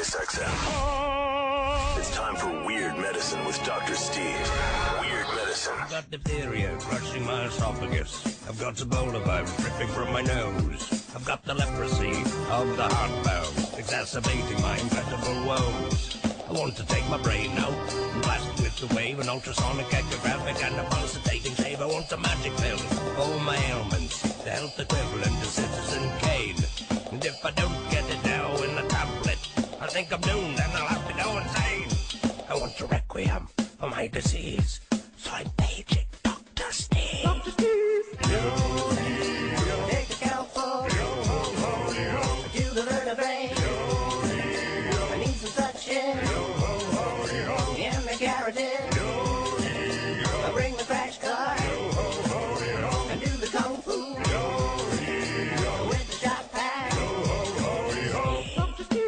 Sirius XM. It's time for Weird Medicine with Dr. Steve. Weird Medicine. I've got diphtheria crushing my esophagus. I've got Ebola virus dripping from my nose. I've got the leprosy of the heart valve, exacerbating my inevitable woes. I want to take my brain out and blast it with the wave, an ultrasonic, echographic, and a pulsating shave. I want a magic pill for all my ailments, the health equivalent to Citizen Kane. And if I don't get it now in a tablet, I think I'm doomed and I'll have to go insane. I want a requiem for my disease, so I'm paging Dr. Steve. Dr. Steve! Yo-hee-yo. Take the calpol. Yo-ho-ho-yo. Do the vertebrae. Yo-hee-yo. I need some suction. Yo-ho-ho-yo. And the carotid. Yo-hee-yo. I bring the crash car. Yo-ho-ho-yo. And do the kung fu. Yo-hee-yo. With the shot pack. Yo-ho-ho-yo. Dr. Steve!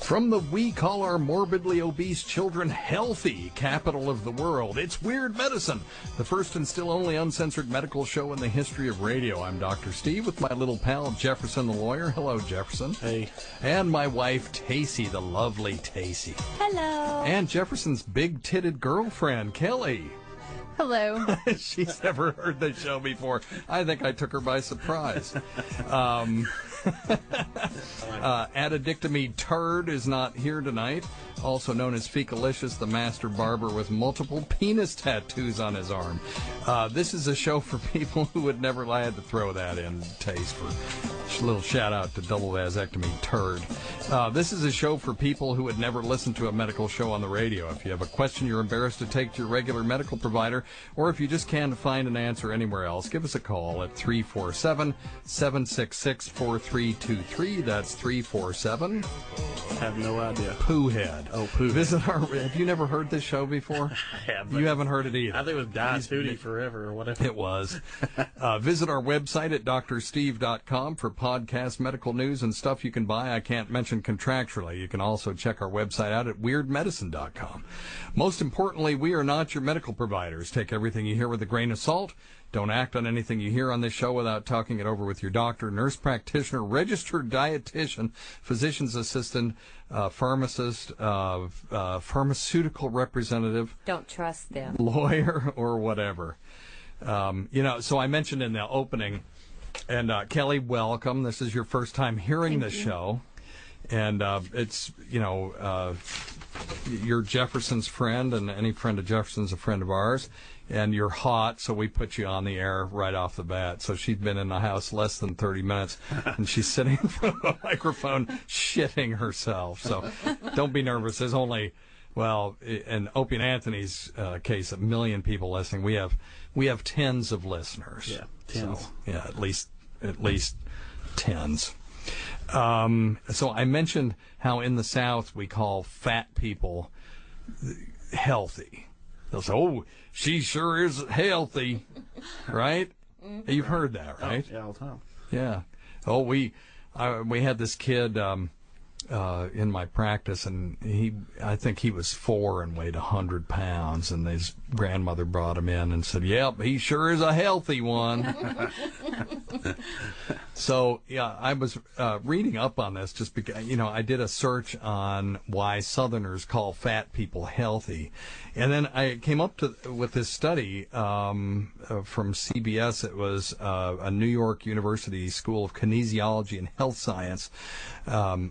From the we call our morbidly obese children healthy capital of the world, it's Weird Medicine, the first and still only uncensored medical show in the history of radio. I'm Dr. Steve with my little pal Jefferson the lawyer. Hello, Jefferson. Hey. And my wife Tacey, the lovely Tacey. Hello. And Jefferson's big-titted girlfriend, Kelly. Hello. She's never heard the show before. I think I took her by surprise. Addictomy Turd is not here tonight, also known as Fecalicious, the master barber with multiple penis tattoos on his arm. This is a show for people who would never, I had to throw that in, Taste, for a little shout out to Double Vasectomy Turd. This is a show for people who would never listen to a medical show on the radio. If you have a question you're embarrassed to take to your regular medical provider, or if you just can't find an answer anywhere else, give us a call at 347-766-4323. That's 347. Have no idea. Poohead. Oh, Poohead. Visit our. Have you never heard this show before? I have. You haven't heard it either. I think it was Die Tootie Forever or whatever. It was. Visit our website at drsteve.com for podcast medical news and stuff you can buy I can't mention contractually. You can also check our website out at weirdmedicine.com. Most importantly, we are not your medical providers. Take everything you hear with a grain of salt. Don't act on anything you hear on this show without talking it over with your doctor, nurse practitioner, registered dietitian, physician's assistant, pharmacist, pharmaceutical representative. Don't trust them. Lawyer or whatever. So I mentioned in the opening, and Kelly, welcome. This is your first time hearing this show. And it's, you're Jefferson's friend, and any friend of Jefferson's a friend of ours. And you're hot, so we put you on the air right off the bat. So she's been in the house less than 30 minutes, and she's sitting in front of a microphone shitting herself. So don't be nervous. There's only, in Opie and Anthony's case, 1 million people listening. We have tens of listeners. Yeah, tens. So, yeah, at least tens. So I mentioned how in the South we call fat people healthy. They'll say, "Oh, she sure is healthy," right? Mm-hmm. You've heard that, right? Oh, yeah, all the time. Yeah. Oh, we had this kid in my practice, and I think he was 4 and weighed 100 pounds, and his grandmother brought him in and said, "Yep, he sure is a healthy one." So, yeah, I was reading up on this just because, I did a search on why Southerners call fat people healthy. And then I came up with this study from CBS. It was a New York University School of Kinesiology and Health Science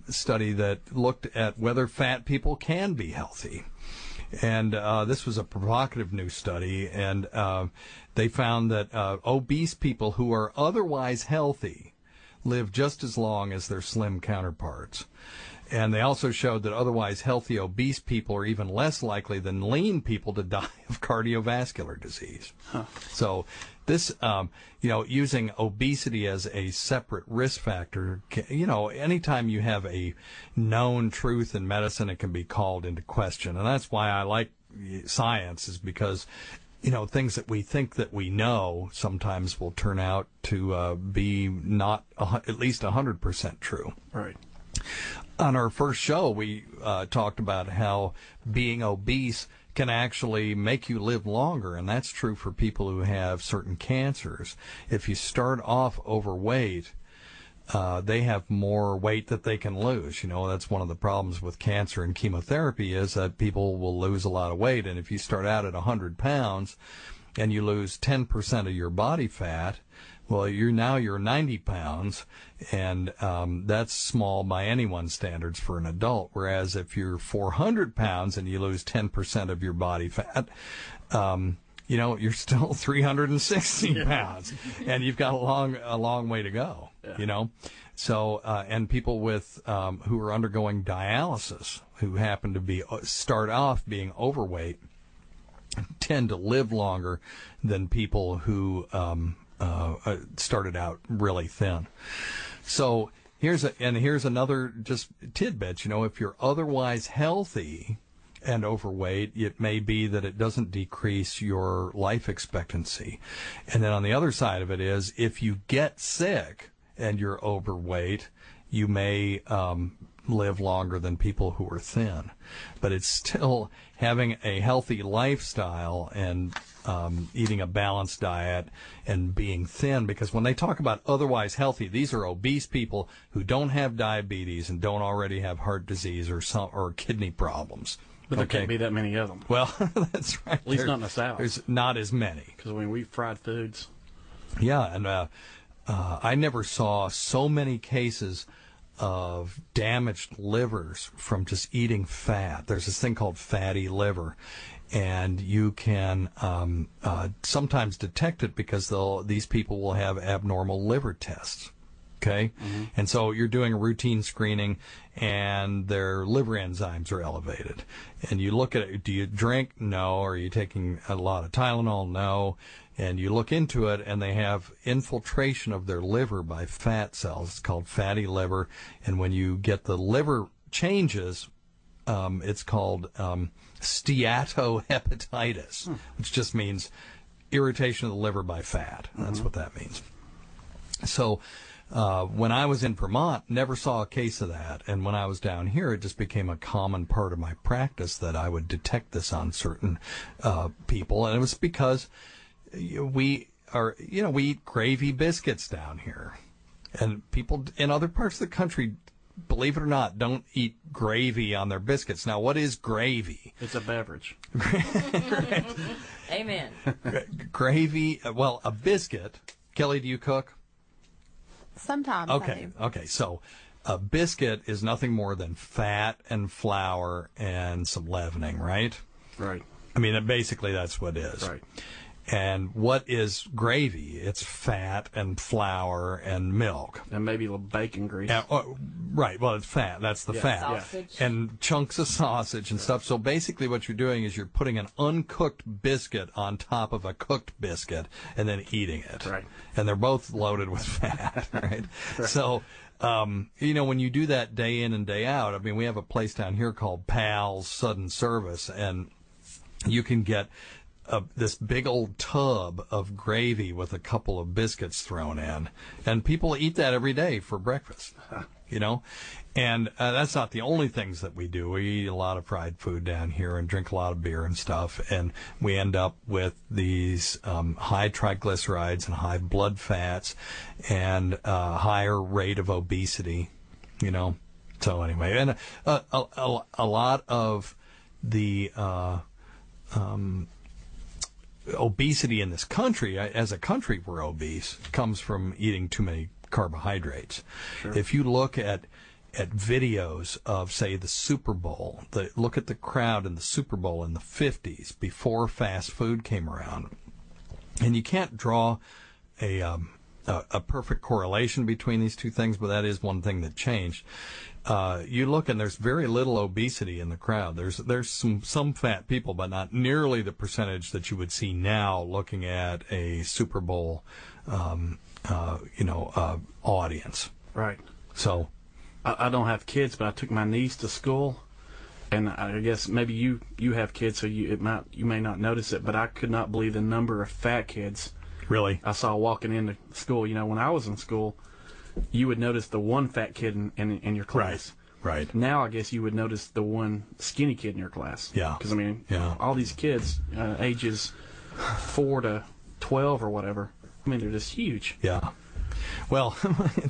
study that looked at whether fat people can be healthy. And this was a provocative new study, and they found that obese people who are otherwise healthy live just as long as their slim counterparts. And they also showed that otherwise healthy obese people are even less likely than lean people to die of cardiovascular disease. Huh. So this, using obesity as a separate risk factor, anytime you have a known truth in medicine, it can be called into question. And that's why I like science, is because things that we think that we know sometimes will turn out to be not at least 100% true. Right. On our first show, we talked about how being obese can actually make you live longer, and that's true for people who have certain cancers. If you start off overweight, they have more weight that they can lose. That's one of the problems with cancer and chemotherapy is that people will lose a lot of weight. And if you start out at 100 pounds and you lose 10% of your body fat, well, you're 90 pounds, and that's small by anyone's standards for an adult. Whereas if you're 400 pounds and you lose 10% of your body fat, you're still 360 pounds, and you've got a long way to go. So and people with who are undergoing dialysis, who happen to start off being overweight, tend to live longer than people who started out really thin. So here's another just tidbit. If you're otherwise healthy and overweight, it may be that it doesn't decrease your life expectancy. And then on the other side of it is, if you get sick and you're overweight, you may live longer than people who are thin. But it's still having a healthy lifestyle and eating a balanced diet and being thin, because when they talk about otherwise healthy, these are obese people who don't have diabetes and don't already have heart disease or kidney problems. But there can't be that many of them. Well, that's right. At least not in the South. There's not as many. Because when we eat fried foods. Yeah, and I never saw so many cases of damaged livers from just eating fat. There's this thing called fatty liver, and you can sometimes detect it because these people will have abnormal liver tests. Okay? Mm-hmm. And so you're doing a routine screening, and their liver enzymes are elevated. And you look at it, do you drink? No. Are you taking a lot of Tylenol? No. And you look into it, and they have infiltration of their liver by fat cells. It's called fatty liver. And when you get the liver changes, it's called steatohepatitis, which just means irritation of the liver by fat. That's what that means. So when I was in Vermont, never saw a case of that. And when I was down here, it just became a common part of my practice that I would detect this on certain people. And it was because we eat gravy biscuits down here. And people in other parts of the country, believe it or not, don't eat gravy on their biscuits. Now, what is gravy? It's a beverage. Amen. Gravy, well, a biscuit. Kelly, do you cook? Sometimes. Okay. So a biscuit is nothing more than fat and flour and some leavening, right? Right. I mean, basically that's what it is. Right. And what is gravy? It's fat and flour and milk. And maybe a little bacon grease. Right. Well, it's fat. That's the fat. Sausage. And chunks of sausage and stuff. So basically what you're doing is you're putting an uncooked biscuit on top of a cooked biscuit and then eating it. Right. And they're both loaded with fat, right? So, when you do that day in and day out, I mean, we have a place down here called Pal's Sudden Service, and you can get this big old tub of gravy with a couple of biscuits thrown in, and people eat that every day for breakfast, and that's not the only things that we do. We eat a lot of fried food down here and drink a lot of beer and stuff, and we end up with these high triglycerides and high blood fats and higher rate of obesity, so anyway, and a lot of the obesity in this country, as a country we're obese, comes from eating too many carbohydrates. Sure. If you look at videos of, say, the Super Bowl, look at the crowd in the Super Bowl in the 50s before fast food came around, and you can't draw a perfect correlation between these two things, but that is one thing that changed. You look, and there's very little obesity in the crowd. There's some fat people, but not nearly the percentage that you would see now looking at a Super Bowl, audience. Right. So, I don't have kids, but I took my niece to school, and I guess maybe you have kids, so you may not notice it, but I could not believe the number of fat kids. Really? I saw walking into school. When I was in school, you would notice the one fat kid in your class. Right. Now I guess you would notice the one skinny kid in your class. Yeah. Because, all these kids, ages 4 to 12 or whatever, they're just huge. Yeah. Well,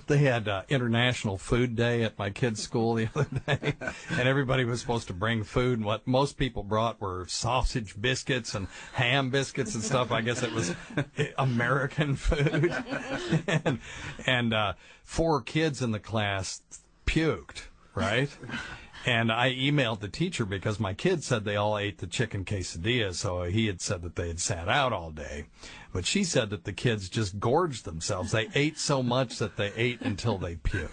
they had International Food Day at my kid's school the other day, and everybody was supposed to bring food. And what most people brought were sausage biscuits and ham biscuits and stuff. I guess it was American food. and 4 kids in the class puked, right? And I emailed the teacher because my kids said they all ate the chicken quesadilla, so he had said that they had sat out all day. But she said that the kids just gorged themselves. They ate so much that they ate until they puked.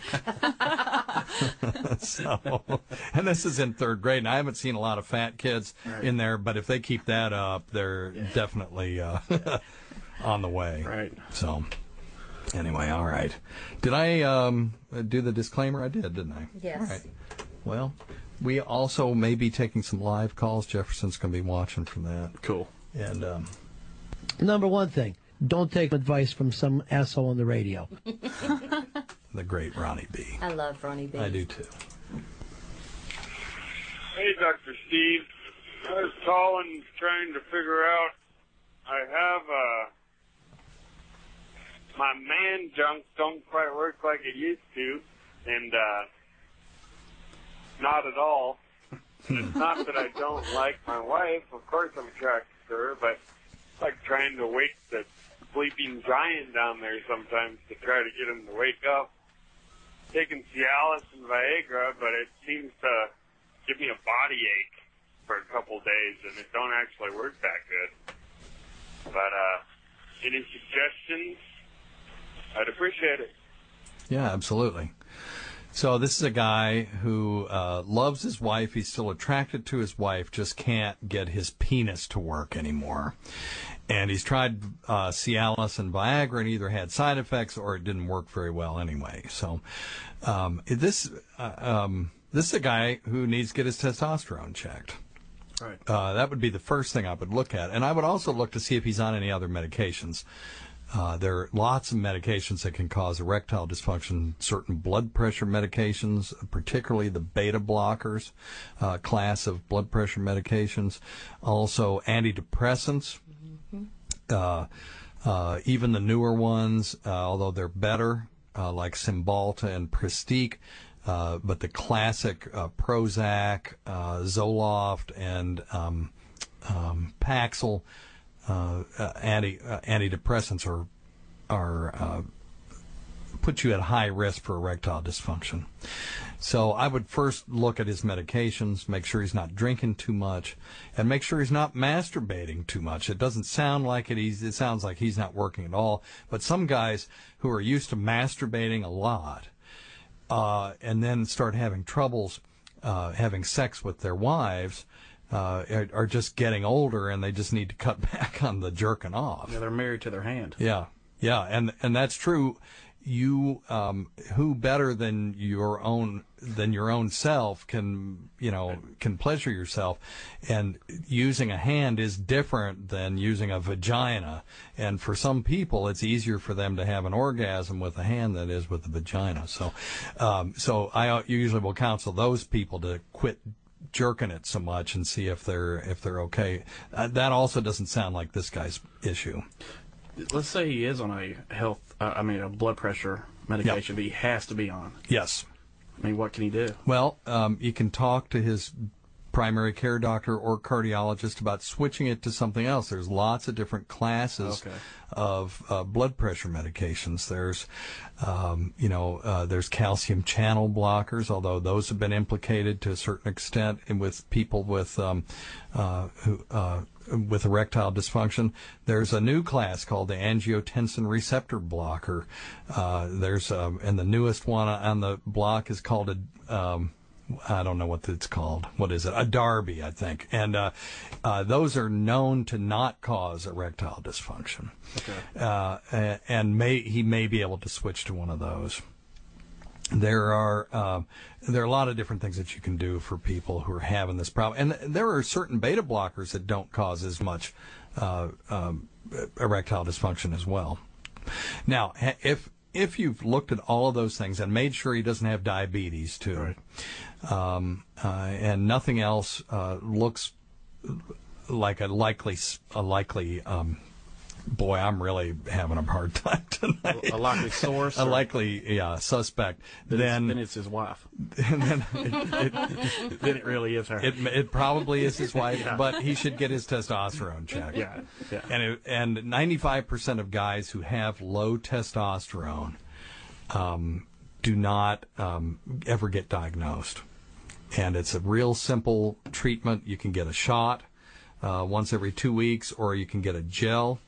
And this is in 3rd grade, and I haven't seen a lot of fat kids in there, but if they keep that up, they're definitely on the way. Right. So, anyway, all right. Did I do the disclaimer? I did, didn't I? Yes. All right. Well, we also may be taking some live calls. Jefferson's going to be watching from that. Cool. And number one thing, don't take advice from some asshole on the radio. The great Ronnie B. I love Ronnie B. I do too. Hey, Dr. Steve. I was calling trying to figure out, I have my man junk don't quite work like it used to, and not at all. It's not that I don't like my wife. Of course I'm attracted to her, but it's like trying to wake the sleeping giant down there sometimes to try to get him to wake up. Taking Cialis and Viagra, but it seems to give me a body ache for a couple days, and it don't actually work that good. But any suggestions? I'd appreciate it. Yeah, absolutely. So this is a guy who loves his wife. He's still attracted to his wife, just can't get his penis to work anymore. And he's tried Cialis and Viagra, and either had side effects or it didn't work very well anyway. So this is a guy who needs to get his testosterone checked. Right. That would be the first thing I would look at. And I would also look to see if he's on any other medications. There are lots of medications that can cause erectile dysfunction, certain blood pressure medications, particularly the beta blockers class of blood pressure medications, also antidepressants, even the newer ones, although they're better, like Cymbalta and Prestique, but the classic Prozac, Zoloft, and Paxil, antidepressants are put you at high risk for erectile dysfunction. So I would first look at his medications, make sure he's not drinking too much, and make sure he's not masturbating too much. It doesn't sound like it. It sounds like he's not working at all. But some guys who are used to masturbating a lot and then start having troubles having sex with their wives are just getting older, and they just need to cut back on the jerking off. Yeah, they're married to their hand. Yeah, and that's true. You, who better than your own self can pleasure yourself, and using a hand is different than using a vagina. And for some people, it's easier for them to have an orgasm with a hand than it is with a vagina. So I usually will counsel those people to quit jerking it so much and see if they're okay. That also doesn't sound like this guy's issue. Let's say he is on a a blood pressure medication that he has to be on. Yes. I mean, what can he do? Well, you can talk to his primary care doctor or cardiologist about switching it to something else. There's lots of different classes of blood pressure medications. There's, there's calcium channel blockers, although those have been implicated to a certain extent with people with erectile dysfunction. There's a new class called the Angiotensin receptor blocker. And the newest one on the block is called I don't know what it's called. What is it? A Darby, I think. And those are known to not cause erectile dysfunction. Okay. And he may be able to switch to one of those. There are a lot of different things that you can do for people who are having this problem, and there are certain beta blockers that don't cause as much erectile dysfunction as well. Now, if you've looked at all of those things and made sure he doesn't have diabetes too, and nothing else looks like a likely boy, I'm really having a hard time tonight. A likely source? A likely, suspect. Then it's his wife. And then Then it really is her. it probably is his wife, but he should get his testosterone checked. Yeah. And 95% of guys who have low testosterone do not ever get diagnosed. And it's a real simple treatment. You can get a shot once every 2 weeks, or you can get a gel.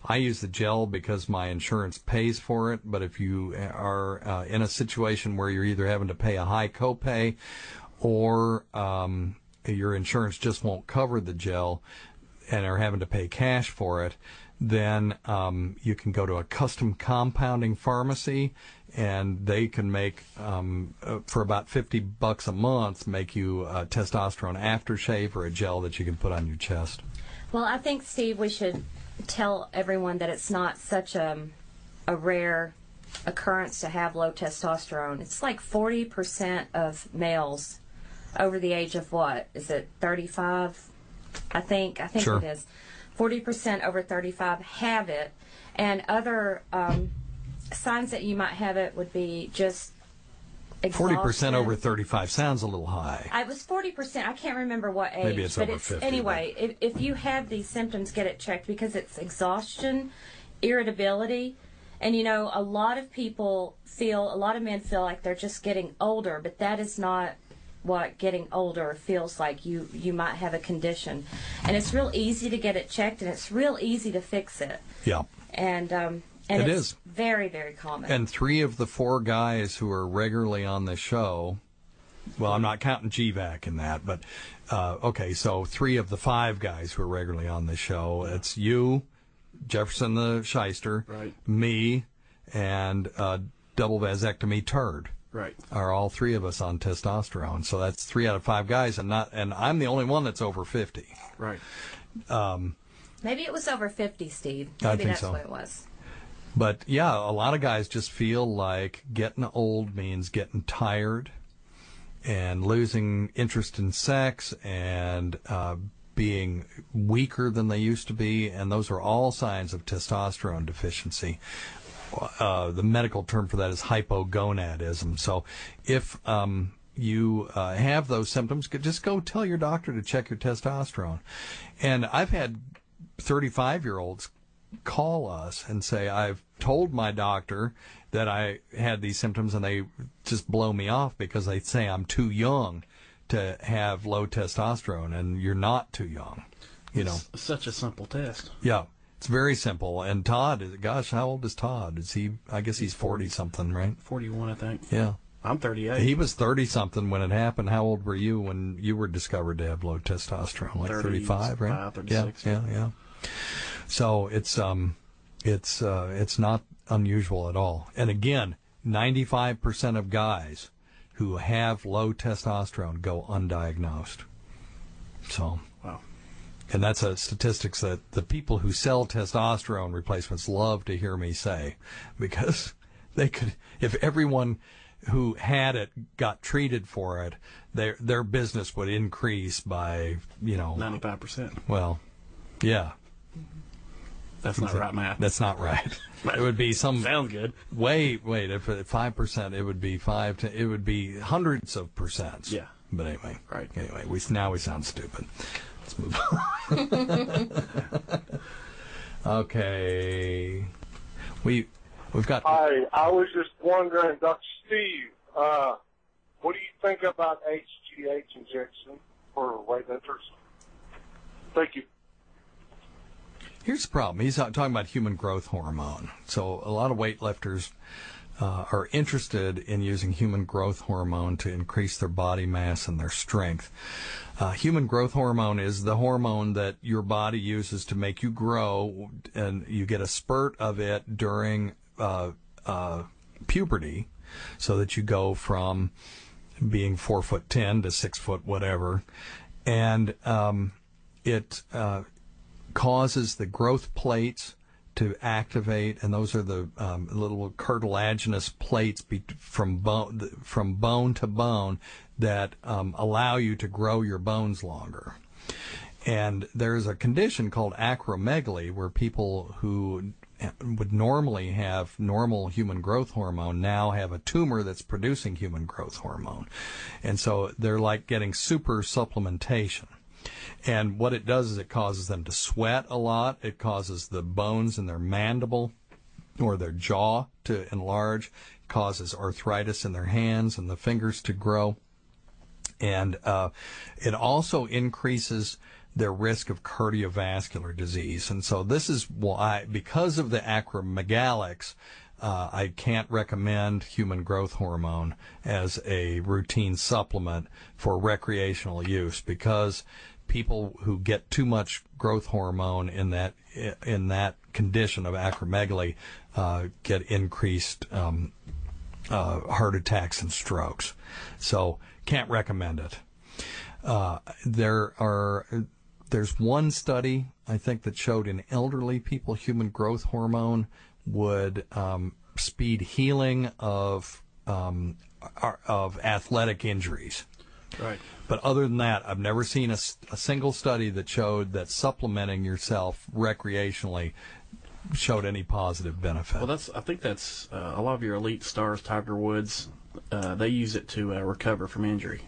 I use the gel because my insurance pays for it, but if you are in a situation where you're either having to pay a high copay or your insurance just won't cover the gel and are having to pay cash for it, then you can go to a custom compounding pharmacy, and they can make, for about $50 a month, make you a testosterone aftershave or a gel that you can put on your chest. Well, I think, Steve, we should tell everyone that it's not such a rare occurrence to have low testosterone. It's like 40% of males over the age of what? Is it 35? I think Sure. it is. 40% over 35 have it, and other signs that you might have it would be just exhaustion. 40% over 35 sounds a little high. It was 40%. I can't remember what age. Maybe it's but over 50. Anyway, if you have these symptoms, get it checked, because it's exhaustion, irritability, and a lot of men feel like they're just getting older, but that is not what getting older feels like. You might have a condition, and it's real easy to get it checked, and it's real easy to fix it. Yeah. And It it's is very, very common. And 3 of the 4 guys who are regularly on the show, well, I'm not counting GVAC in that, but okay, so 3 of the 5 guys who are regularly on the show, it's you, Jefferson the Shyster, right, me, and double vasectomy turd. Right. Are all 3 of us on testosterone. So that's 3 out of 5 guys, and I'm the only one that's over 50. Right. Maybe it was over 50, Steve. I Maybe think that's so. what it was. But yeah, a lot of guys just feel like getting old means getting tired and losing interest in sex and being weaker than they used to be, and those are all signs of testosterone deficiency. The medical term for that is hypogonadism. So if you have those symptoms, just go tell your doctor to check your testosterone. And I've had 35-year-olds call us and say, I've told my doctor that I had these symptoms, and they just blow me off because they say I'm too young to have low testosterone, and you're not too young. It's such a simple test. Yeah. It's very simple. And Todd, gosh, how old is Todd? Is he? I guess he's 40-something, right? 41, I think. Yeah. I'm 38. He was 30-something when it happened. How old were you when you were discovered to have low testosterone? Like 35, right? 36. Yeah. So it's not unusual at all. And again, 95% of guys who have low testosterone go undiagnosed. So. Wow. And that's a statistics that the people who sell testosterone replacements love to hear me say, because they could, if everyone who had it got treated for it, their business would increase by, 95%. Well, yeah. That's not right math. That's not right. It would be some. Sounds good. Wait. If 5%, it would be it would be hundreds of percents. Yeah. But anyway. Right. Anyway, we sound stupid. Let's move on. Okay. We've got. Hi, I was just wondering, Dr. Steve, what do you think about HGH injection for weightlifters? Thank you. Here's the problem. He's talking about human growth hormone. So a lot of weightlifters are interested in using human growth hormone to increase their body mass and their strength. Human growth hormone is the hormone that your body uses to make you grow, and you get a spurt of it during puberty, so that you go from being 4'10" to 6 foot whatever, and it causes the growth plates to activate, and those are the little cartilaginous plates from bone to bone that allow you to grow your bones longer. And there's a condition called acromegaly where people who would normally have normal human growth hormone now have a tumor that's producing human growth hormone. And so they're like getting super supplementation. And what it does is it causes them to sweat a lot. It causes the bones in their mandible or their jaw to enlarge. It causes arthritis in their hands and the fingers to grow. And it also increases their risk of cardiovascular disease. And so this is why, because of the acromegalics, I can't recommend human growth hormone as a routine supplement for recreational use, because people who get too much growth hormone in that condition of acromegaly get increased heart attacks and strokes. So can't recommend it. There's one study, I think, that showed in elderly people human growth hormone would speed healing of athletic injuries. Right. But other than that, I've never seen a single study that showed that supplementing yourself recreationally showed any positive benefit. Well, I think that's a lot of your elite stars, Tiger Woods, they use it to recover from injury.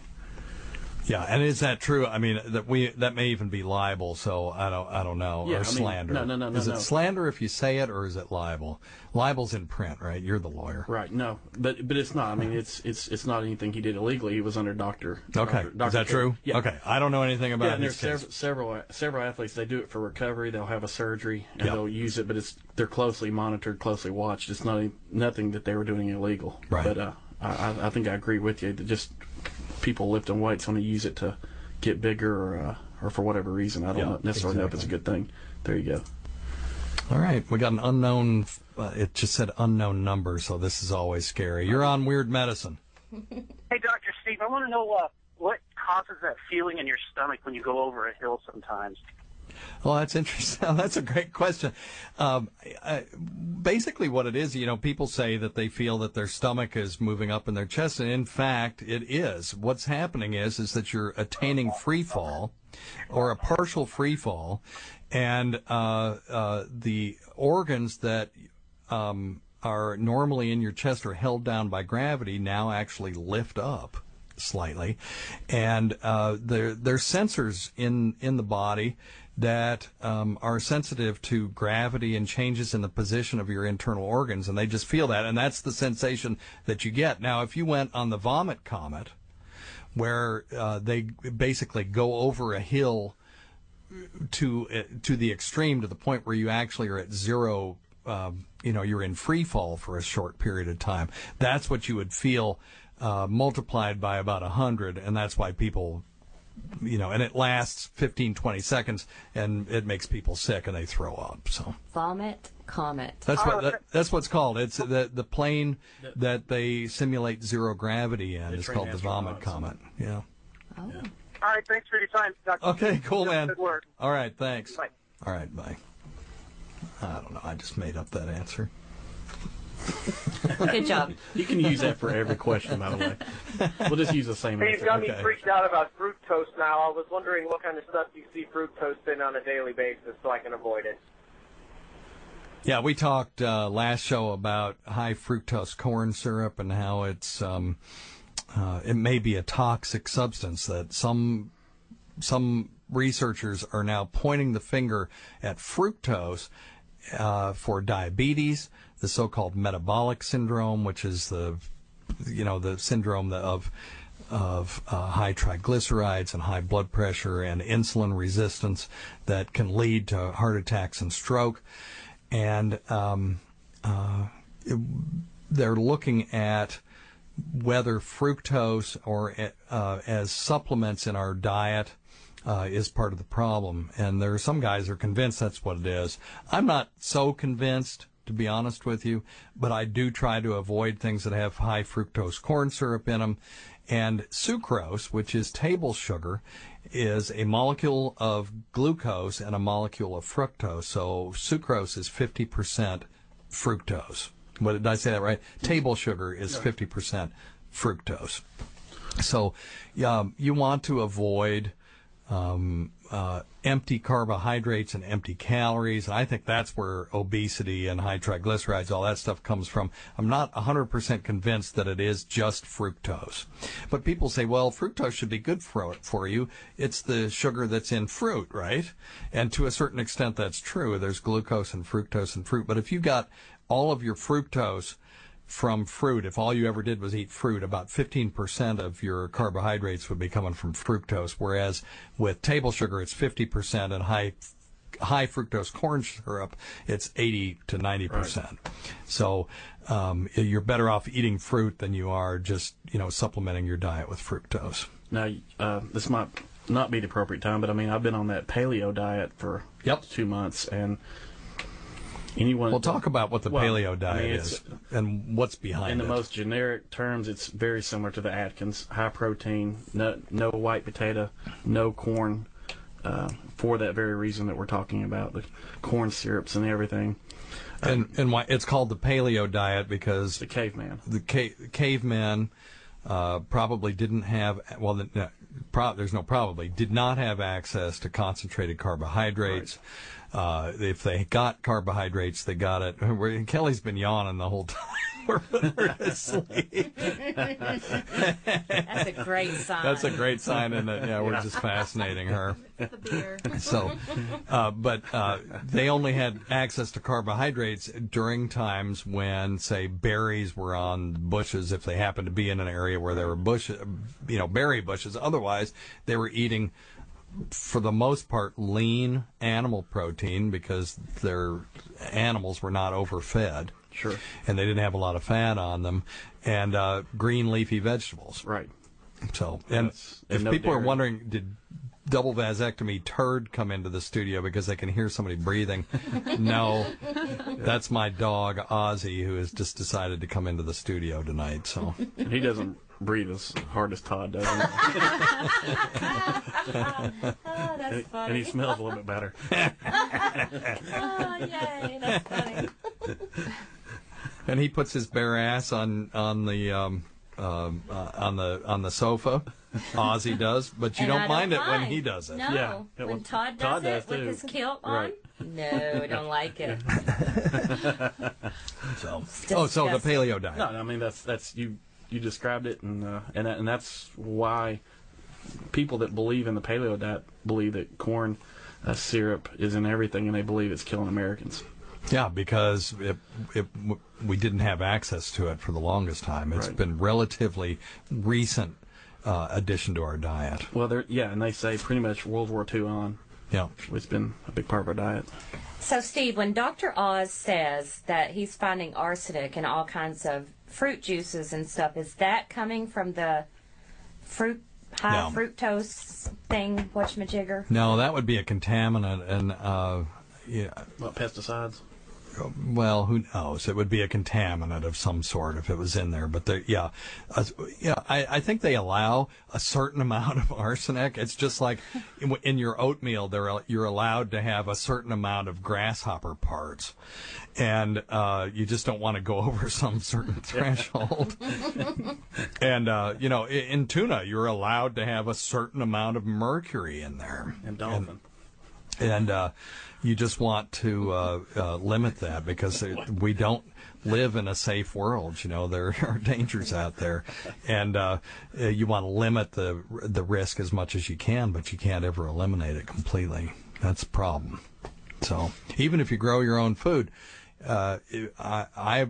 Yeah, and is that true? I mean, that may even be libel, so I don't know. Yeah, or slander. No. Is it slander if you say it, or is it libel? Libel's in print, right? You're the lawyer. Right. No, but it's not. I mean, it's not anything he did illegally. He was under doctor. Okay. Doctor Is that true? Yeah. Okay. I don't know anything about it. And there's several athletes. They do it for recovery. They'll have a surgery and they'll use it, but they're closely monitored, closely watched. It's nothing that they were doing illegal. Right. But I think I agree with you that just people lifting weights when they use it to get bigger or for whatever reason. I don't necessarily know if it's a good thing. There you go. All right. We got an unknown, it just said unknown number, so this is always scary. You're on Weird Medicine. Hey, Dr. Steve, I want to know what causes that feeling in your stomach when you go over a hill sometimes. Well, that's interesting. That's a great question. Basically what it is, people say that they feel that their stomach is moving up in their chest, and in fact, it is. What's happening is that you're attaining free fall or a partial free fall, and the organs that are normally in your chest are held down by gravity now actually lift up slightly, and there's sensors in the body that are sensitive to gravity and changes in the position of your internal organs, and they just feel that, and that's the sensation that you get. Now, if you went on the vomit comet, where they basically go over a hill to the extreme, to the point where you actually are at zero, you're in free fall for a short period of time, that's what you would feel multiplied by about 100, and that's why people, and it lasts 15, 20 seconds, and it makes people sick, and they throw up. So vomit comet. That's that's what's called. It's the plane that they simulate zero gravity in is called the vomit comet. Yeah. Oh. Yeah. All right. Thanks for your time, Dr. Okay. Cool, man. Good work. All right. Thanks. Bye. All right. Bye. I don't know. I just made up that answer. Good job. You can use that for every question, by the way. We'll just use the same answer. You've got me freaked out about fructose now. I was wondering what kind of stuff you see fructose in on a daily basis so I can avoid it. Yeah, we talked last show about high fructose corn syrup and how it's it may be a toxic substance that some researchers are now pointing the finger at fructose for diabetes, the so-called metabolic syndrome, which is the syndrome of high triglycerides and high blood pressure and insulin resistance that can lead to heart attacks and stroke. And they're looking at whether fructose or as supplements in our diet is part of the problem. And there are some guys who are convinced that's what it is. I'm not so convinced, to be honest with you, but I do try to avoid things that have high fructose corn syrup in them. And sucrose, which is table sugar, is a molecule of glucose and a molecule of fructose. So sucrose is 50% fructose. What, did I say that right? Table sugar is 50% fructose. So you want to avoid empty carbohydrates and empty calories. And I think that's where obesity and high triglycerides, all that stuff comes from. I'm not 100% convinced that it is just fructose. But people say, well, fructose should be good for you. It's the sugar that's in fruit, right? And to a certain extent, that's true. There's glucose and fructose in fruit. But if you got all of your fructose from fruit, if all you ever did was eat fruit, about 15% of your carbohydrates would be coming from fructose, whereas with table sugar it's 50%, and high fructose corn syrup it's 80 to 90%. Right. So you're better off eating fruit than you are just supplementing your diet with fructose. Now this might not be the appropriate time, but I mean I've been on that paleo diet for 2 months, and we'll talk about what the paleo diet is and what's behind it. In the most generic terms, it's very similar to the Atkins. High protein, no white potato, no corn, for that very reason that we're talking about, the corn syrups and everything. And why it's called the paleo diet because the caveman. The cavemen probably didn't have, there's no probably, did not have access to concentrated carbohydrates. Right. If they got carbohydrates, they got it. Kelly's been yawning the whole time. We're putting her to sleep. That's a great sign. That's a great sign, and we're just fascinating her. The beer. So, but they only had access to carbohydrates during times when, say, berries were on bushes, if they happened to be in an area where there were bushes, berry bushes. Otherwise, they were eating, for the most part, lean animal protein because their animals were not overfed. Sure. And they didn't have a lot of fat on them, and green leafy vegetables. Right. So, and if people are wondering, did double vasectomy turd come into the studio because they can hear somebody breathing? No, that's my dog Ozzy, who has just decided to come into the studio tonight. So he doesn't breathe as hard as Todd does. Oh, that's funny. And he smells a little bit better. Oh, yay, that's funny. And he puts his bare ass on the sofa. Ozzy does, but you don't mind it when he does it. No, yeah. When Todd does it with his kilt on. Right. No, don't like it. So the paleo diet. No, I mean that's you described it, and that's why people that believe in the paleo diet believe that corn syrup is in everything, and they believe it's killing Americans. Yeah, because we didn't have access to it for the longest time. It's been relatively recent addition to our diet. Well, and they say pretty much World War II on. Yeah, it's been a big part of our diet. So, Steve, when Dr. Oz says that he's finding arsenic in all kinds of fruit juices and stuff, is that coming from the high fructose thing, whatchamajigger? No, that would be a contaminant, and what, pesticides? Well, who knows? It would be a contaminant of some sort if it was in there. But I think they allow a certain amount of arsenic. It's just like in your oatmeal, you're allowed to have a certain amount of grasshopper parts, and you just don't want to go over some certain threshold. And in tuna, you're allowed to have a certain amount of mercury in there. And dolphin. And you just want to limit that because we don't live in a safe world. There are dangers out there, and you want to limit the risk as much as you can, but you can't ever eliminate it completely. That's a problem. So even if you grow your own food, I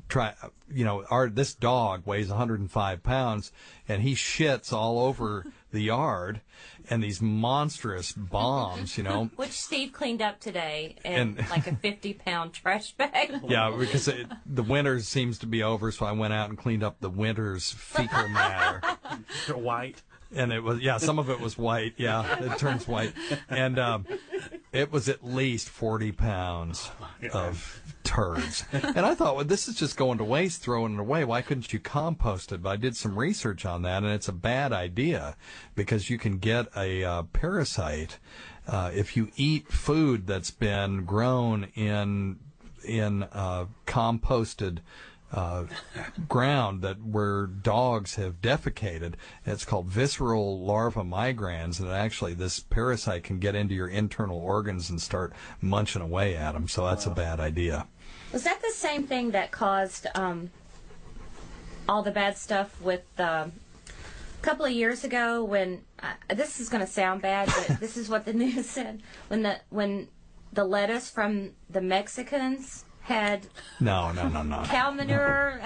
try. This dog weighs 105 pounds, and he shits all over the yard, and these monstrous bombs, Which Steve cleaned up today in like a 50-pound trash bag. Yeah, because the winter seems to be over, so I went out and cleaned up the winter's fecal matter. White. And it was, some of it was white. Yeah, it turns white. And it was at least 40 pounds of turds. And I thought, well, this is just going to waste, throwing it away. Why couldn't you compost it? But I did some research on that, and it's a bad idea because you can get a parasite if you eat food that's been grown in composted ground that where dogs have defecated. It's called visceral larva migrans, and actually this parasite can get into your internal organs and start munching away at them. So that's a bad idea. Was that the same thing that caused all the bad stuff with a couple of years ago when this is going to sound bad, but this is what the news said, when the lettuce from the Mexicans had no cow manure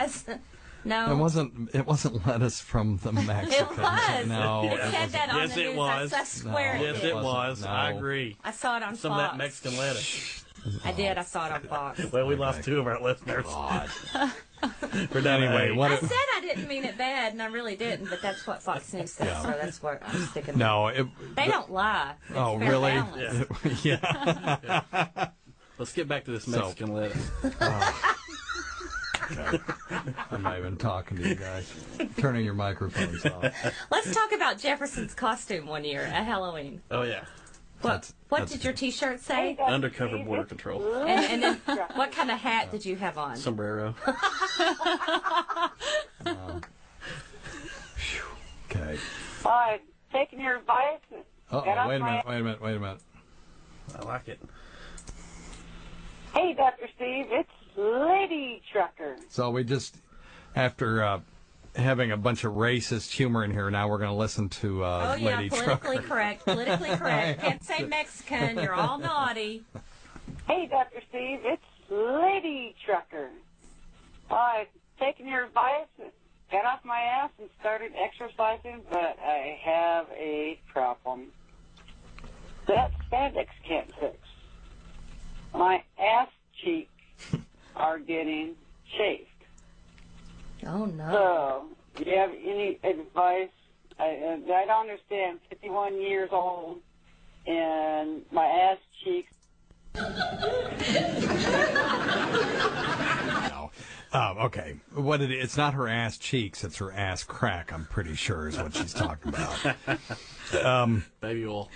no, it wasn't lettuce from the Mexicans. It was. No, it said that on yes, the news. It was. I swear yes, it was. No. I agree. I saw it on some Fox. of that Mexican lettuce. I did. I saw it on Fox. Well, we lost 2 of our listeners. Anyway, I said I didn't mean it bad, and I really didn't, but that's what Fox News said, so that's what I'm sticking with. No, they don't lie. It's fair really? balance. Yeah. Let's get back to this Mexican lettuce. Okay. I'm not even talking to you guys. Turning your microphones off. Let's talk about Jefferson's costume one year at Halloween. Oh, yeah. What did your T-shirt say? Undercover border control. And then what kind of hat did you have on? Sombrero. Okay. Taking your advice. Wait a minute. I like it. Hey, Dr. Steve, it's Lady Trucker. So we just, after having a bunch of racist humor in here, now we're going to listen to Lady politically Trucker. correct. Politically correct. Can't say Mexican. You're all naughty. Hey, Dr. Steve, it's Lady Trucker. Taking your advice, got off my ass and started exercising, but I have a problem that spandex can't fix. My ass cheeks are getting chafed. Oh, no. So, do you have any advice? I don't understand. 51 years old, and my ass cheeks. No. Okay. It's not her ass cheeks, it's her ass crack, I'm pretty sure is what she's talking about. Baby oil.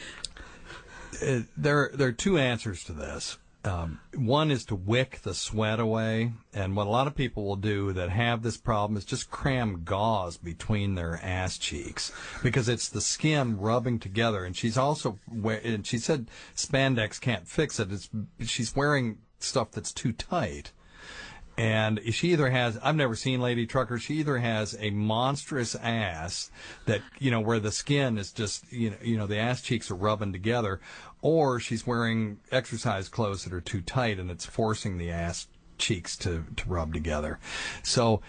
There are 2 answers to this. One is to wick the sweat away, and what a lot of people will do that have this problem is just cram gauze between their ass cheeks because it's the skin rubbing together. And she's also, and she said spandex can't fix it. She's wearing stuff that's too tight. And she either has, I've never seen Lady Trucker, she either has a monstrous ass that, where the skin is just, the ass cheeks are rubbing together, or she's wearing exercise clothes that are too tight and it's forcing the ass cheeks to rub together. So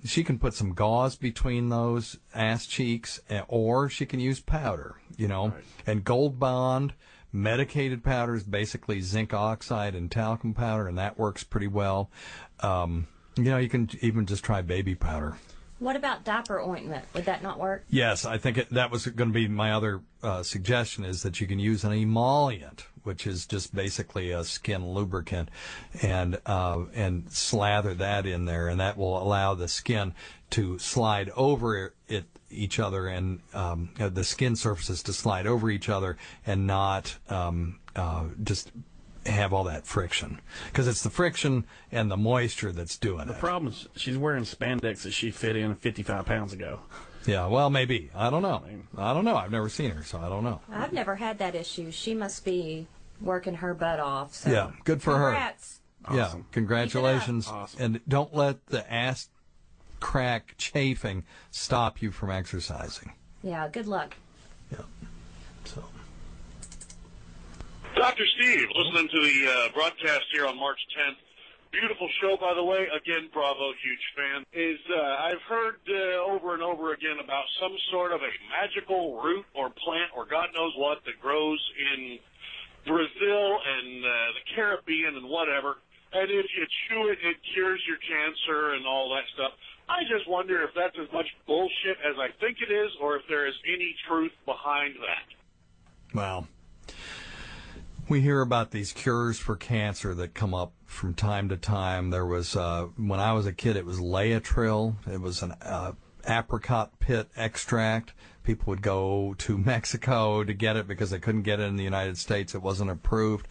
she can put some gauze between those ass cheeks, or she can use powder, Right. And Gold Bond medicated powder is basically zinc oxide and talcum powder, and that works pretty well. You can even just try baby powder. What about diaper ointment? Would that not work? Yes, I think that was going to be my other suggestion, is that you can use an emollient, which is just basically a skin lubricant, and slather that in there, and that will allow the skin to slide over each other, and the skin surfaces to slide over each other, and not just have all that friction, because it's the friction and the moisture that's doing it. The problem is she's wearing spandex that she fit in 55 pounds ago. Yeah, well, maybe. I don't know. I've never seen her, so I don't know. I've never had that issue. She must be working her butt off. So. Yeah, good for Congrats. her. Awesome. Yeah, congratulations. Awesome. And don't let the ass crack chafing stop you from exercising. Yeah, good luck. Yeah. So. Dr. Steve, listening to the broadcast here on March 10th. Beautiful show, by the way. Again, bravo, huge fan. I've heard over and over again about some sort of a magical root or plant or God knows what that grows in Brazil and the Caribbean and whatever. And if you chew it, it cures your cancer and all that stuff. I just wonder if that's as much bullshit as I think it is, or if there is any truth behind that. Well, we hear about these cures for cancer that come up from time to time. There was, when I was a kid, it was Laetril. It was an apricot pit extract. People would go to Mexico to get it because they couldn't get it in the United States. It wasn't approved.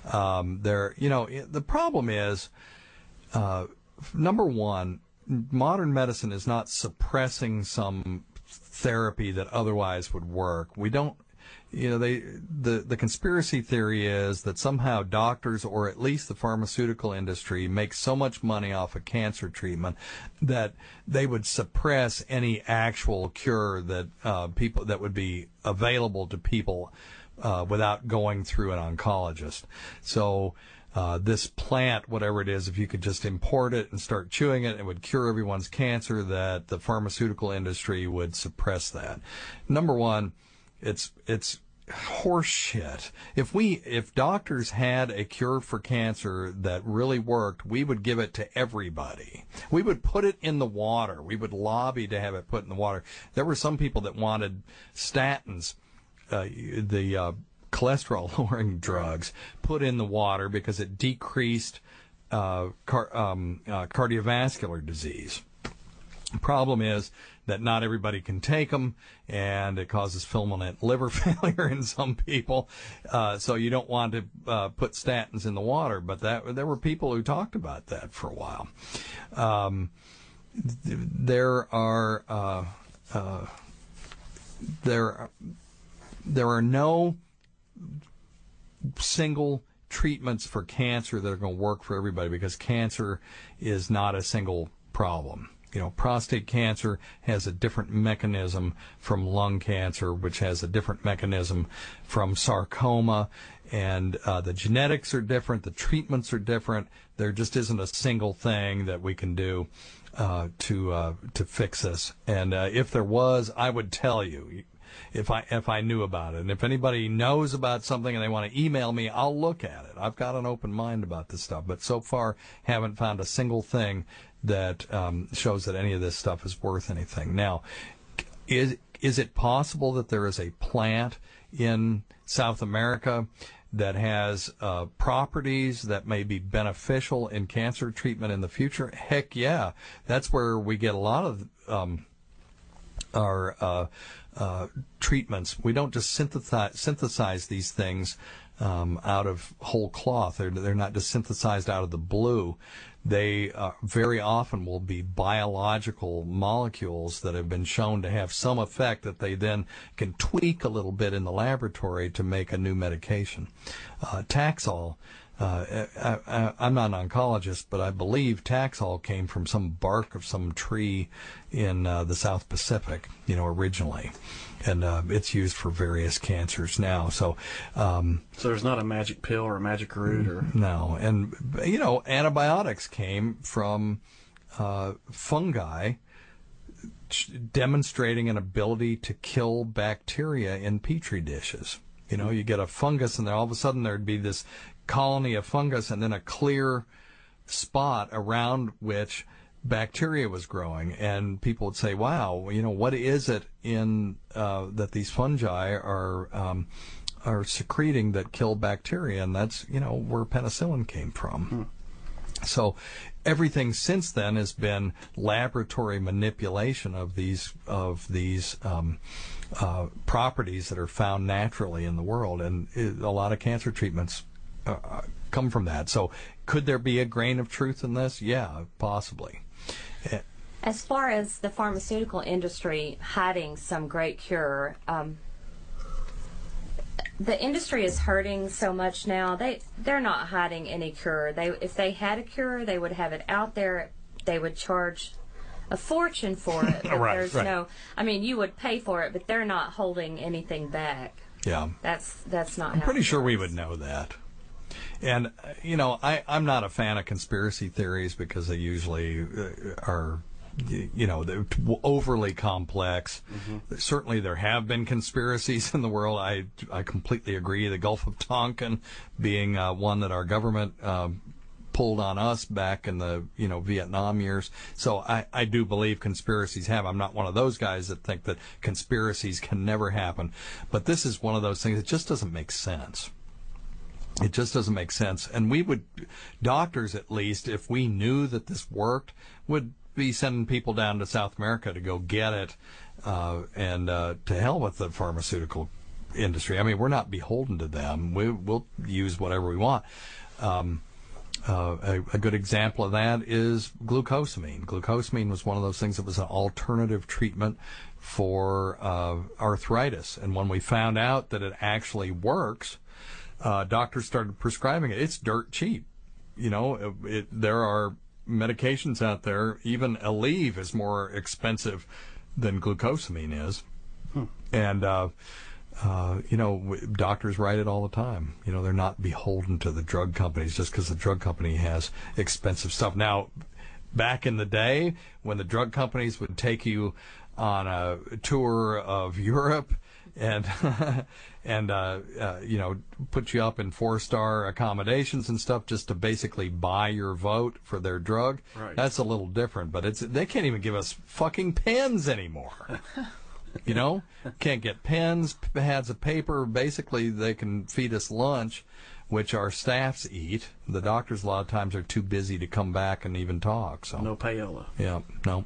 The problem is, number one, modern medicine is not suppressing some therapy that otherwise would work. We don't, the conspiracy theory is that somehow doctors, or at least the pharmaceutical industry, make so much money off of cancer treatment that they would suppress any actual cure that that would be available to people without going through an oncologist. So this plant, whatever it is, if you could just import it and start chewing it, it would cure everyone's cancer, that the pharmaceutical industry would suppress that. Number one, it's horse shit. If doctors had a cure for cancer that really worked, we would give it to everybody. We would put it in the water. We would lobby to have it put in the water. There were some people that wanted statins, the cholesterol-lowering drugs, put in the water because it decreased cardiovascular disease. The problem is that not everybody can take them, and it causes fulminant liver failure in some people. So you don't want to put statins in the water, but there were people who talked about that for a while. There are no single treatments for cancer that are going to work for everybody, because cancer is not a single problem. Prostate cancer has a different mechanism from lung cancer, which has a different mechanism from sarcoma, and the genetics are different, the treatments are different. There just isn't a single thing that we can do to fix this. And if there was, I would tell you, if I knew about it. And if anybody knows about something and they want to email me, I'll look at it. I've got an open mind about this stuff, but so far haven't found a single thing that shows that any of this stuff is worth anything. Now, is it possible that there is a plant in South America that has properties that may be beneficial in cancer treatment in the future? Heck yeah. That's where we get a lot of our treatments. We don't just synthesize these things out of whole cloth. They're not just synthesized out of the blue. They very often will be biological molecules that have been shown to have some effect that they then can tweak a little bit in the laboratory to make a new medication. Taxol, I'm not an oncologist, but I believe Taxol came from some bark of some tree in the South Pacific, originally. And it's used for various cancers now. So there's not a magic pill or a magic root? Or no. And, antibiotics came from fungi demonstrating an ability to kill bacteria in petri dishes. You get a fungus, and then all of a sudden there'd be this colony of fungus and then a clear spot around which bacteria was growing, and people would say, wow, what is it in that these fungi are secreting that kill bacteria? And that's where penicillin came from. So everything since then has been laboratory manipulation of these properties that are found naturally in the world, and a lot of cancer treatments come from that. So could there be a grain of truth in this? Yeah, possibly. As far as the pharmaceutical industry hiding some great cure, the industry is hurting so much now. They're not hiding any cure. If they had a cure, they would have it out there. They would charge a fortune for it. But right. no. I mean, you would pay for it, but they're not holding anything back. Yeah. That's not. I'm pretty sure we would know that. And, I'm not a fan of conspiracy theories because they usually are, they're overly complex. Mm-hmm. Certainly there have been conspiracies in the world. I completely agree. The Gulf of Tonkin being one that our government pulled on us back in the, Vietnam years. So I do believe conspiracies have. I'm not one of those guys that think that conspiracies can never happen. But this is one of those things that just doesn't make sense. It just doesn't make sense. And doctors at least, if we knew that this worked, would be sending people down to South America to go get it, and to hell with the pharmaceutical industry. I mean, we're not beholden to them. We'll use whatever we want. A good example of that is glucosamine. Glucosamine was one of those things that was an alternative treatment for arthritis. And when we found out that it actually works, doctors started prescribing it. It's dirt cheap. There are medications out there. Even Aleve is more expensive than glucosamine is. And, doctors write it all the time. They're not beholden to the drug companies just because the drug company has expensive stuff. Now, back in the day when the drug companies would take you on a tour of Europe and put you up in 4-star accommodations and stuff just to basically buy your vote for their drug, right. That's a little different. But they can't even give us fucking pens anymore. Can't get pens, pads of paper. Basically, they can feed us lunch, which our staffs eat. The doctors a lot of times are too busy to come back and even talk. So no payola. Yeah, no.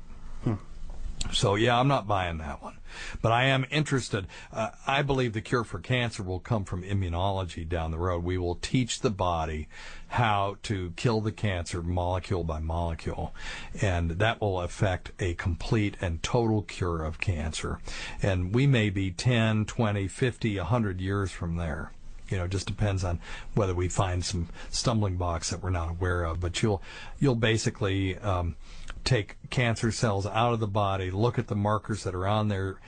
So, yeah, I'm not buying that one. But I am interested. I believe the cure for cancer will come from immunology down the road. We will teach the body how to kill the cancer molecule by molecule. And that will affect a complete and total cure of cancer. And we may be 10, 20, 50, 100 years from there. It just depends on whether we find some stumbling blocks that we're not aware of. But you'll basically take cancer cells out of the body, look at the markers that are on there,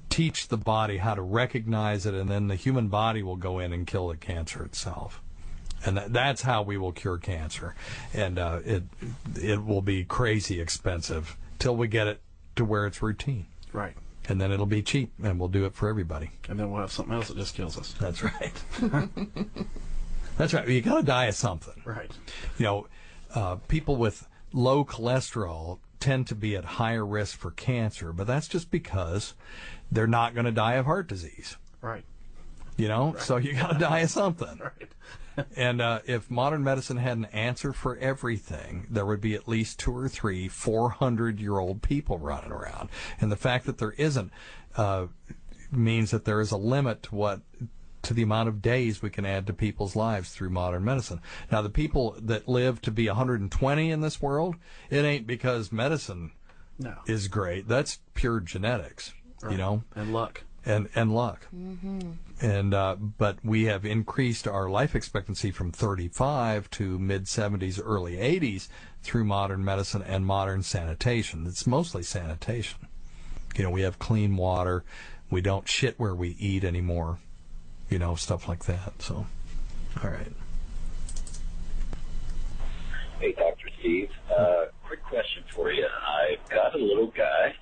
teach the body how to recognize it, and then the human body will go in and kill the cancer itself. And that's how we will cure cancer. And it will be crazy expensive till we get it to where it's routine. Right. And then it'll be cheap, and we'll do it for everybody. And then we'll have something else that just kills us. That's right. That's right. You got to die of something. Right. People with low cholesterol tend to be at higher risk for cancer, but that's just because they're not going to die of heart disease. Right. Right. So you got to die of something. Right. And if modern medicine had an answer for everything, there would be at least 2 or 3 400-year-old people running around. And the fact that there isn't means that there is a limit to the amount of days we can add to people's lives through modern medicine. Now, the people that live to be 120 in this world, it ain't because medicine is great. That's pure genetics, right. And luck. And luck. Mm-hmm. And but we have increased our life expectancy from 35 to mid-70s, early 80s through modern medicine and modern sanitation. It's mostly sanitation. We have clean water. We don't shit where we eat anymore. Stuff like that. So, all right. Hey, Dr. Steve. Quick question for you. I've got a little guy,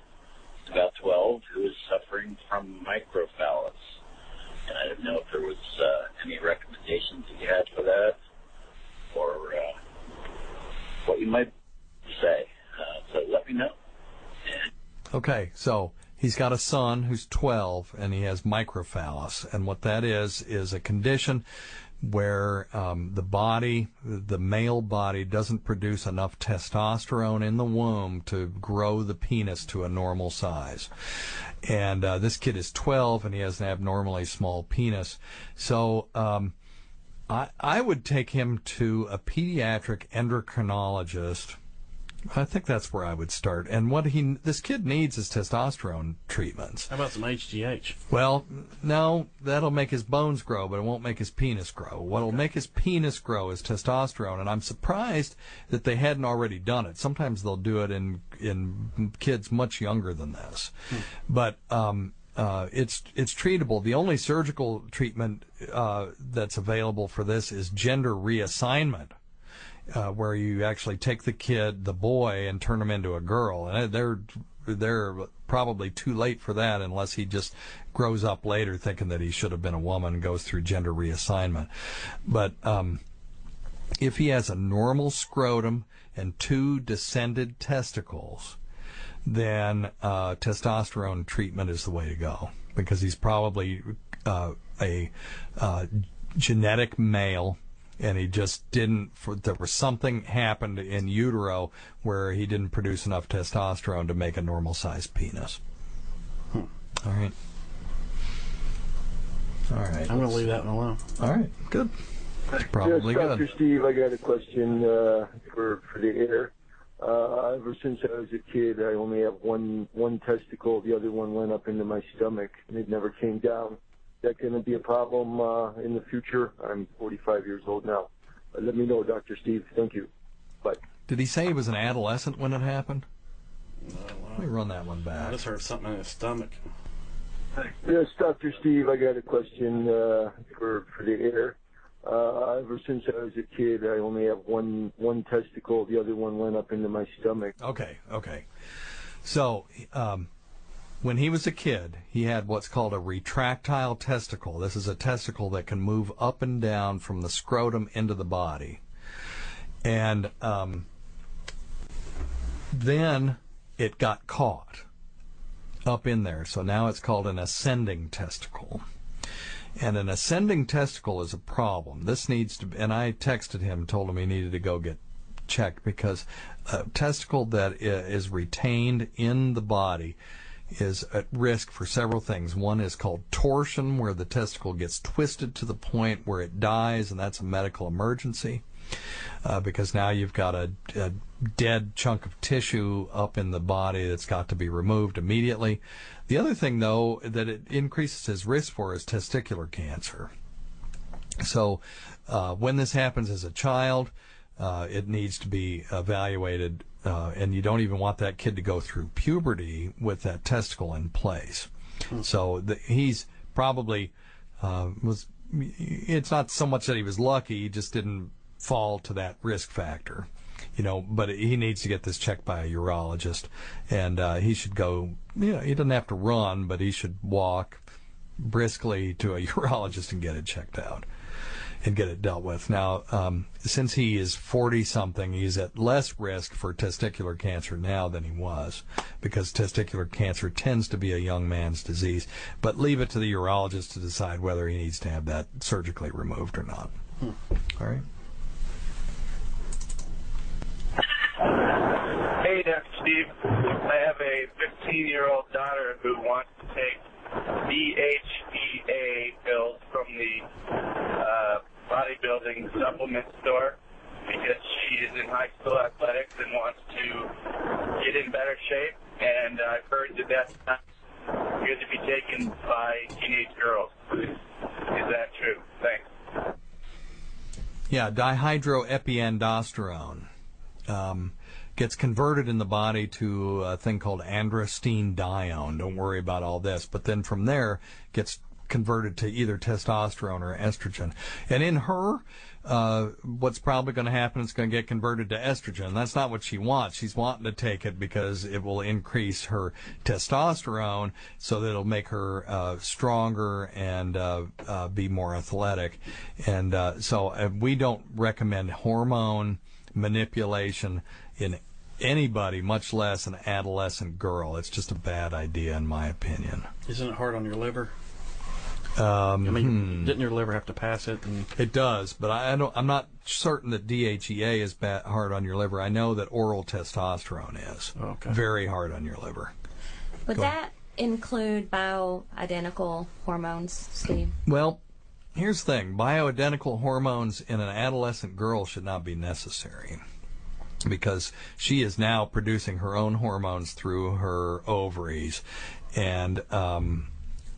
about 12, who is suffering from microphallus. And I didn't know if there was any recommendations that you had for that, or what you might say. So let me know. Okay, so he's got a son who's 12, and he has microphallus. And what that is a condition where the male body doesn't produce enough testosterone in the womb to grow the penis to a normal size. And this kid is 12, and he has an abnormally small penis. So I would take him to a pediatric endocrinologist. I think that's where I would start. And what this kid needs is testosterone treatments. How about some HGH? Well, no, that'll make his bones grow, but it won't make his penis grow. What'll make his penis grow is testosterone, and I'm surprised that they hadn't already done it. Sometimes they'll do it in kids much younger than this. But it's treatable. The only surgical treatment that's available for this is gender reassignment. Where you actually take the boy, and turn him into a girl, and they're probably too late for that unless he just grows up later thinking that he should have been a woman and goes through gender reassignment. But if he has a normal scrotum and 2 descended testicles, then testosterone treatment is the way to go, because he's probably a genetic male. And he just there was something happened in utero where he didn't produce enough testosterone to make a normal-sized penis. All right. I'm going to leave that one alone. All right, good. Probably yes, good. Dr. Steve, I got a question for the air. Ever since I was a kid, I only have one testicle. The other one went up into my stomach, and it never came down. Is that going to be a problem in the future? I'm 45 years old now. Let me know, Dr. Steve. Thank you. Bye. Did he say he was an adolescent when it happened? Let me run that one back. I just heard something in his stomach. Yes, Dr. Steve, I got a question for the air. Ever since I was a kid, I only have one testicle. The other one went up into my stomach. Okay. So, when he was a kid, he had what's called a retractile testicle. This is a testicle that can move up and down from the scrotum into the body. And then it got caught up in there. So now it's called an ascending testicle. And an ascending testicle is a problem. This needs to be, and I texted him, told him he needed to go get checked, because a testicle that is retained in the body is at risk for several things. One is called torsion, where the testicle gets twisted to the point where it dies, and that's a medical emergency. Because now you've got a dead chunk of tissue up in the body that's got to be removed immediately. The other thing, though, that it increases his risk for is testicular cancer. So when this happens as a child, it needs to be evaluated, and you don't even want that kid to go through puberty with that testicle in place. So he's probably it's not so much that he was lucky, he just didn't fall to that risk factor, but he needs to get this checked by a urologist, and he should go, he doesn't have to run, but he should walk briskly to a urologist and get it checked out and get it dealt with. Now, since he is 40-something, he's at less risk for testicular cancer now than he was, because testicular cancer tends to be a young man's disease, but leave it to the urologist to decide whether he needs to have that surgically removed or not. All right. Hey, Dr. Steve. I have a 15-year-old daughter who wants to take DHEA pills from the bodybuilding supplement store because she is in high school athletics and wants to get in better shape. And I've heard that that's not good to be taken by teenage girls. Is that true? Thanks. Yeah, dihydroepiandrosterone gets converted in the body to a thing called androstenedione. Don't worry about all this. But then from there, gets converted to either testosterone or estrogen. And in her, what's probably going to happen is going to get converted to estrogen. That's not what she wants. She's wanting to take it because it will increase her testosterone, so that it'll make her stronger and be more athletic. And so we don't recommend hormone manipulation in anybody, much less an adolescent girl. It's just a bad idea, in my opinion. Isn't it hard on your liver? Didn't your liver have to pass it? It does, but I'm not certain that DHEA is hard on your liver. I know that oral testosterone is very hard on your liver. Would that include bioidentical hormones, Steve? Well, here's the thing. Bioidentical hormones in an adolescent girl should not be necessary, because she is now producing her own hormones through her ovaries. And,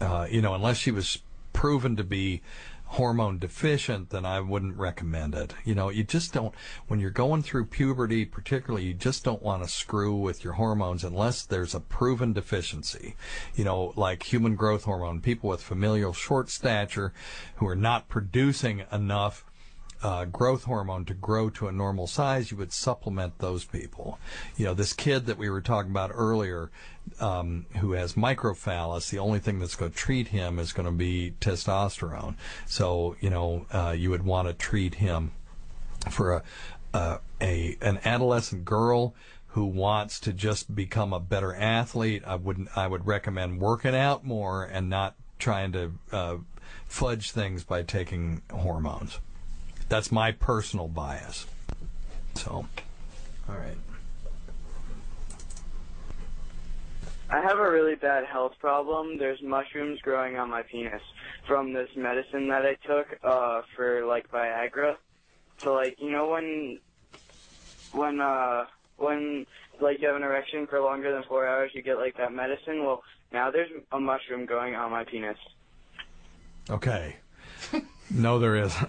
unless she was proven to be hormone deficient, then I wouldn't recommend it. You just don't, when you're going through puberty particularly, you just don't want to screw with your hormones unless there's a proven deficiency. Like human growth hormone, people with familial short stature who are not producing enough growth hormone to grow to a normal size, you would supplement those people. This kid that we were talking about earlier, who has microphallus, the only thing that's going to treat him is going to be testosterone. So, you would want to treat him. For an adolescent girl who wants to just become a better athlete, I would recommend working out more and not trying to fudge things by taking hormones. That's my personal bias. So, all right. I have a really bad health problem. There's mushrooms growing on my penis from this medicine that I took for, like, Viagra. So, like, you know when like, you have an erection for longer than 4 hours, you get, like, that medicine? Well, now there's a mushroom growing on my penis. Okay. No, there isn't.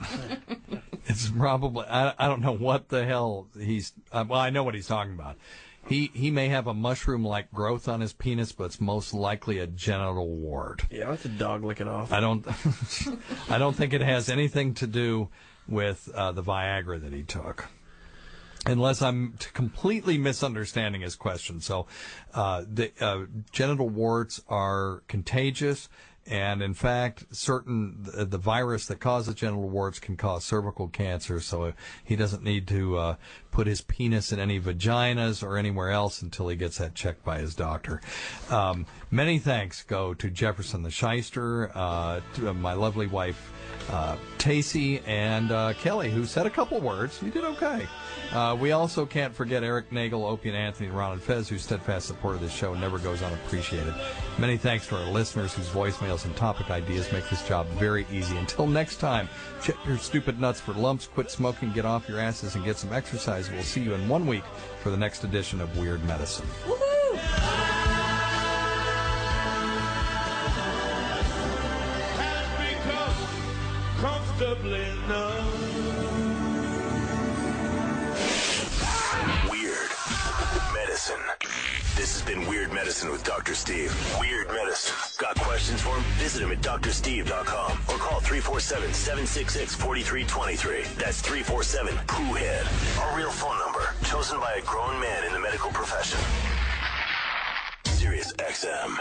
It's probably, I don't know what the hell he's, well, I know what he's talking about. He may have a mushroom-like growth on his penis, but it's most likely a genital wart. Yeah, I'll have to dog lick it off. I don't think it has anything to do with the Viagra that he took. Unless I'm completely misunderstanding his question. So, the genital warts are contagious, and in fact, the virus that causes genital warts can cause cervical cancer. So he doesn't need to put his penis in any vaginas or anywhere else until he gets that checked by his doctor. Many thanks go to Jefferson the Shyster, to my lovely wife Tacey, and Kelly, who said a couple words. You did okay. We also can't forget Eric Nagel, Opie and Anthony, Ron and Fez, whose steadfast support of this show never goes unappreciated. Many thanks to our listeners whose voicemails and topic ideas make this job very easy. Until next time, check your stupid nuts for lumps, quit smoking, get off your asses, and get some exercise. We'll see you in 1 week for the next edition of Weird Medicine. Woohoo! Comfortably numb. Weird Medicine. This has been Weird Medicine with Dr. Steve. Weird Medicine. Got questions for him? Visit him at drsteve.com or call 347-766-4323. That's 347-POOHEAD. Our real phone number, chosen by a grown man in the medical profession. Sirius XM.